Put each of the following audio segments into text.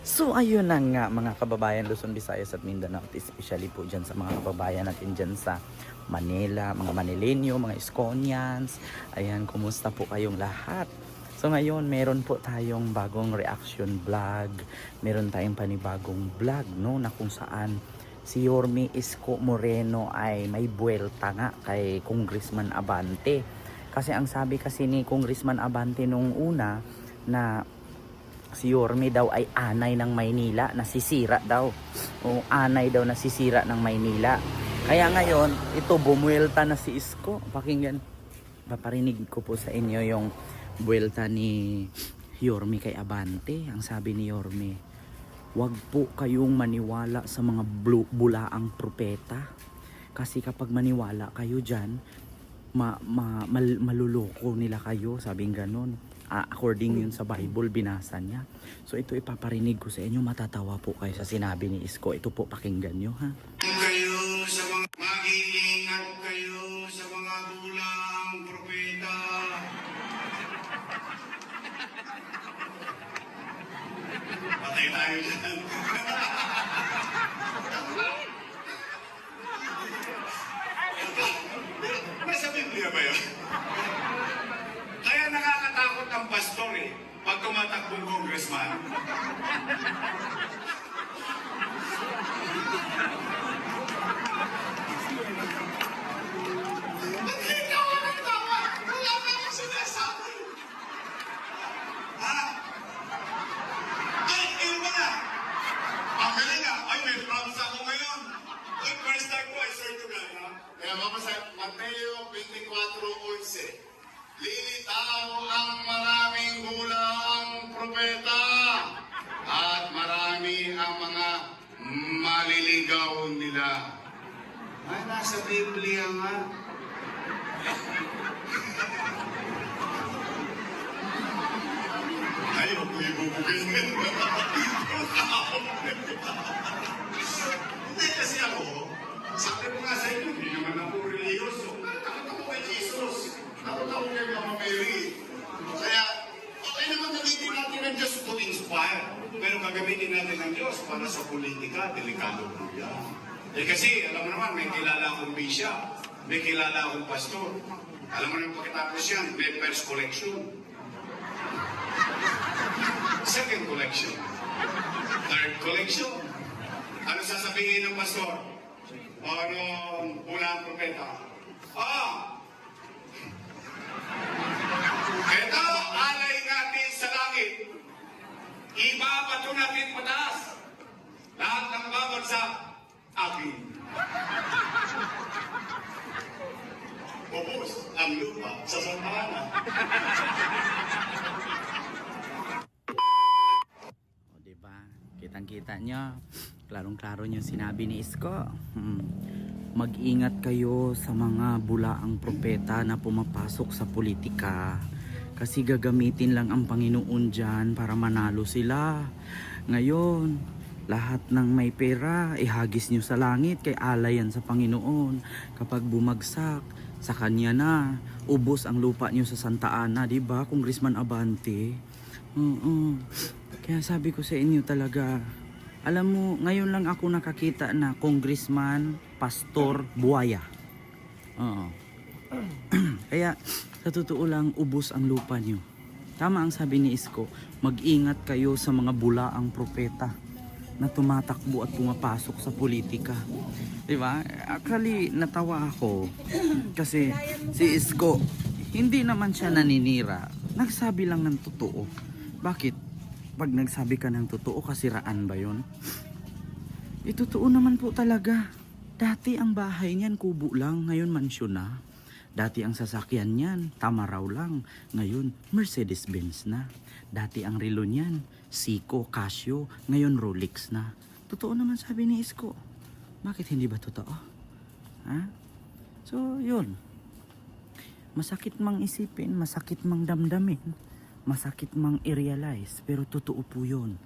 So ayun na nga mga kababayan Luzon, Visayas at Mindanao, at especially po dyan sa mga kababayan natin dyan sa Manila, mga Manilenyo, mga Iskonians. Ayan, kumusta po kayong lahat? So ngayon meron po tayong bagong reaction vlog. Meron tayong panibagong vlog, no, na kung saan si Yorme Isko Moreno ay may buwelta nga kay Congressman Abante. Kasi ang sabi kasi ni Congressman Abante nung una na si Yorme daw ay anay ng Maynila, nasisira daw. O anay daw nasisira ng Maynila. Kaya ngayon, ito bumuelta na si Isko. Pakinggan, paparinig ko po sa inyo yung buelta ni Yorme kay Abante. Ang sabi ni Yorme, wag po kayong maniwala sa mga bulaang propeta. Kasi kapag maniwala kayo dyan, maluloko nila kayo, sabing ganon. According yun sa Bible, binasa niya. So ito ipaparinig ko sa inyo, matatawa po kayo sa sinabi ni Isko. Ito po, pakinggan nyo ha. Kayo sa mga mag-iingat kayo sa mga bulang propeta. Patay tayo dyan. Nasa Biblia ba yun? Kaya nakakatakot ang pastor pag tumatakbong congressman. Mateo 24:11. Lilitaw ang maraming gulang propeta at marami ang mga maliligaw nila. Ay, nasa Biblia nga. Ayaw ko ibubugin. Hindi kasi ako, sabi ko nga sa inyo, hindi naman ako religyoso. Takot ako kay Jesus. Takot ako kay Mama Mary. Kaya, okay naman gamitin natin ng Diyos to inspire. Pero gagamitin natin ng Diyos para sa politika, delikado po yan. Kasi, alam mo naman, may kilala akong bisya. May kilala akong pastor. Alam mo naman pagkatapos yan, may first collection. Second collection. Third collection. Ano sasabihin ng pastor? O anong unang propeta? Ito, alay natin sa langit. Ibabato natin pataas. Lahat ng babagsak, akin. Bubos ang lupa sa Santana. O diba, kitang-kita nyo, klarong-klaro yung sinabi ni Isko. Mag-ingat kayo sa mga bulaang propeta na pumapasok sa politika. Kasi gagamitin lang ang Panginoon dyan para manalo sila. Ngayon, lahat ng may pera, ihagis nyo sa langit kay alayan sa Panginoon. Kapag bumagsak, sa kanya na. Ubos ang lupa nyo sa Santa Ana, diba, Congressman Abante? Kaya sabi ko sa inyo talaga, alam mo, ngayon lang ako nakakita na congressman, pastor, buhaya. Kaya, sa totoo lang, ubos ang lupa nyo. Tama ang sabi ni Isko, mag-ingat kayo sa mga bulaang propeta na tumatakbo at pumapasok sa politika. Diba? Actually, natawa ako kasi si Isko, hindi naman siya naninira. Nagsabi lang ng totoo. Bakit? Pag nagsabi ka ng totoo, kasiraan ba yun? Totoo naman po talaga. Dati ang bahay niyan kubo lang, ngayon mansyon na. Dati ang sasakyan niyan, Tamaraw lang, ngayon Mercedes-Benz na. Dati ang relo niyan, Seiko, Casio, ngayon Rolex na. Totoo naman sabi ni Isko. Bakit hindi ba totoo? Ha? So, yun. Masakit mang isipin, masakit mang damdamin, masakit mang i-realize, pero totoo po yun.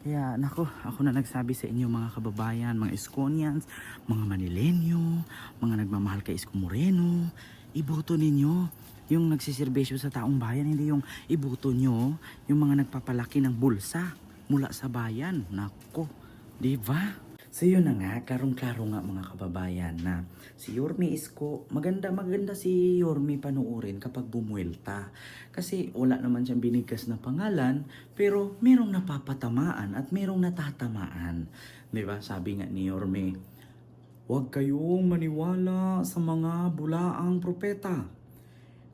Kaya nako, ako na nagsabi sa inyo mga kababayan, mga Iskonians, mga Manilenyo, mga nagmamahal kay Isko Moreno, iboto ninyo yung nagsisirbesyo sa taong bayan, hindi yung iboto nyo yung mga nagpapalaki ng bulsa. mula sa bayan. Nako, di ba? So yun na nga, karong-klaro nga mga kababayan na si Yorme Isko, maganda si Yorme panuorin kapag bumuelta. Kasi wala naman siyang binigkas na pangalan, pero merong napapatamaan at merong natatamaan. Di ba? Sabi nga ni Yorme, huwag kayong maniwala sa mga bulaang propeta.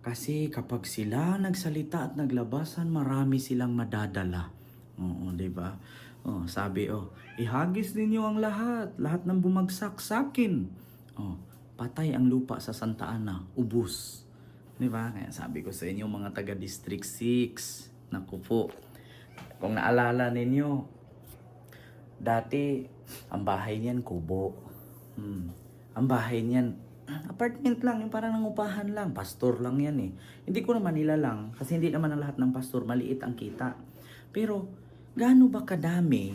Kasi kapag sila nagsalita at naglabasan, marami silang madadala. Oo, di ba? Oh, sabi, ihagis ninyo ang lahat ng bumagsak sa akin. Oh, patay ang lupa sa Santa Ana, ubos. Di ba? Kaya sabi ko sa inyo mga taga District 6, naku po, kung naalala ninyo, dati ang bahay niyan kubo. Ang bahay niyan, apartment lang, yung parang nangupahan lang, pastor lang yan eh. Hindi ko naman nilalang, kasi hindi naman ang lahat ng pastor, maliit ang kita. Pero, gaano ba kadami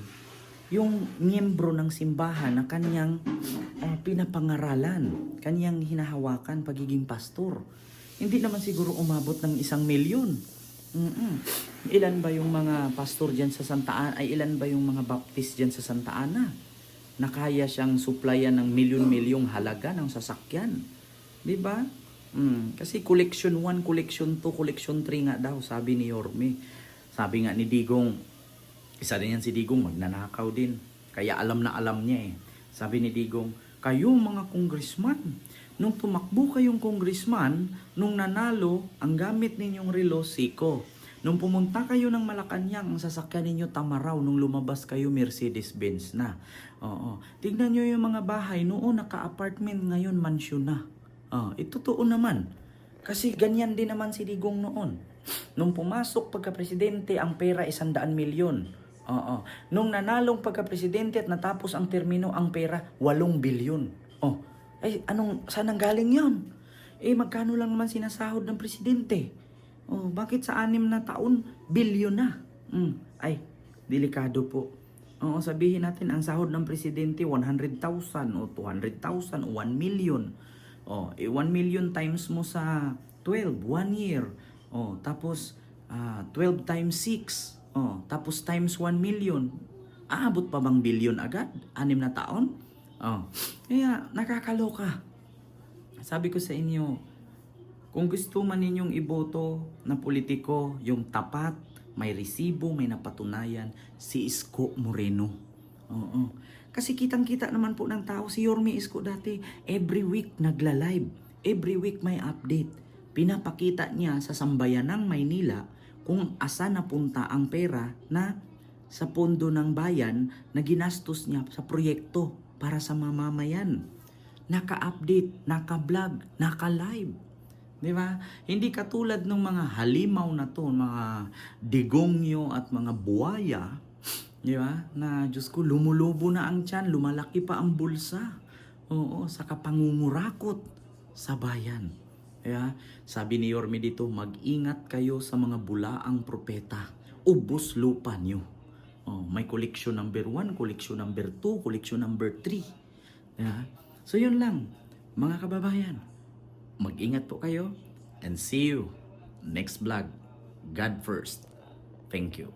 yung miyembro ng simbahan na kanyang pinapangaralan, kanyang hinahawakan pagiging pastor? Hindi naman siguro umabot ng 1,000,000. Ilan ba yung mga pastor dyan sa Santa Ana, ay ilan ba yung mga baptist dyan sa Santa Ana? Na kaya siyang supplyan ng milyon-milyong halaga ng sasakyan. Di ba? Kasi collection 1, collection 2, collection 3 nga daw, sabi ni Yorme. Sabi nga ni Digong, isa din yan si Digong, magnanakaw din. Kaya alam na alam niya eh. Sabi ni Digong, kayong mga congressman, nung tumakbo kayong congressman, nung nanalo, ang gamit ninyong relo, siko. Nung pumunta kayo ng Malacanang, ang sasakyan ninyo Tamaraw, nung lumabas kayo Mercedes-Benz na. Oo. Tignan nyo yung mga bahay, noon naka-apartment, ngayon mansyon na. Totoo naman. Kasi ganyan din naman si Digong noon. Nung pumasok pagka-presidente, ang pera 100,000,000. Nung nanalong pagka-presidente at natapos ang termino, ang pera 8 bilyon. Saan ang galing yon? Magkano lang naman sinasahod ng presidente? Bakit sa 6 na taon, bilyon na? Delikado po. Sabihin natin, ang sahod ng presidente, 100,000 o 200,000 o 1 million. 1 million times mo sa 12, 1 year. Tapos, 12 times 6. Tapos times 1 million. Aabot pa bang bilyon agad? 6 na taon? Kaya, nakakaloka. Sabi ko sa inyo, kung gusto man ninyong iboto na politiko, yung tapat, may resibo, may napatunayan, si Isko Moreno. Kasi kitang-kita naman po ng tao, si Yorme Isko dati, every week nagla-live. Every week may update. Pinapakita niya sa sambayanang Maynila kung asan napunta ang pera na sa pondo ng bayan na ginastos niya sa proyekto para sa mamamayan. Naka-update, naka-vlog, naka-live. Di ba? Hindi katulad ng mga halimaw na to, mga digongyo at mga buwaya, di ba? Na Diyos ko, lumulubo na ang tiyan, lumalaki pa ang bulsa. Sa kapangungurakot sa bayan. Diba? Sabi ni Yorme dito, mag-ingat kayo sa mga bulaang propeta. Ubos lupa nyo. May collection number 1, collection number 2, collection number 3. Diba? So yun lang, mga kababayan. Mag-ingat po kayo and see you next vlog. God first. Thank you.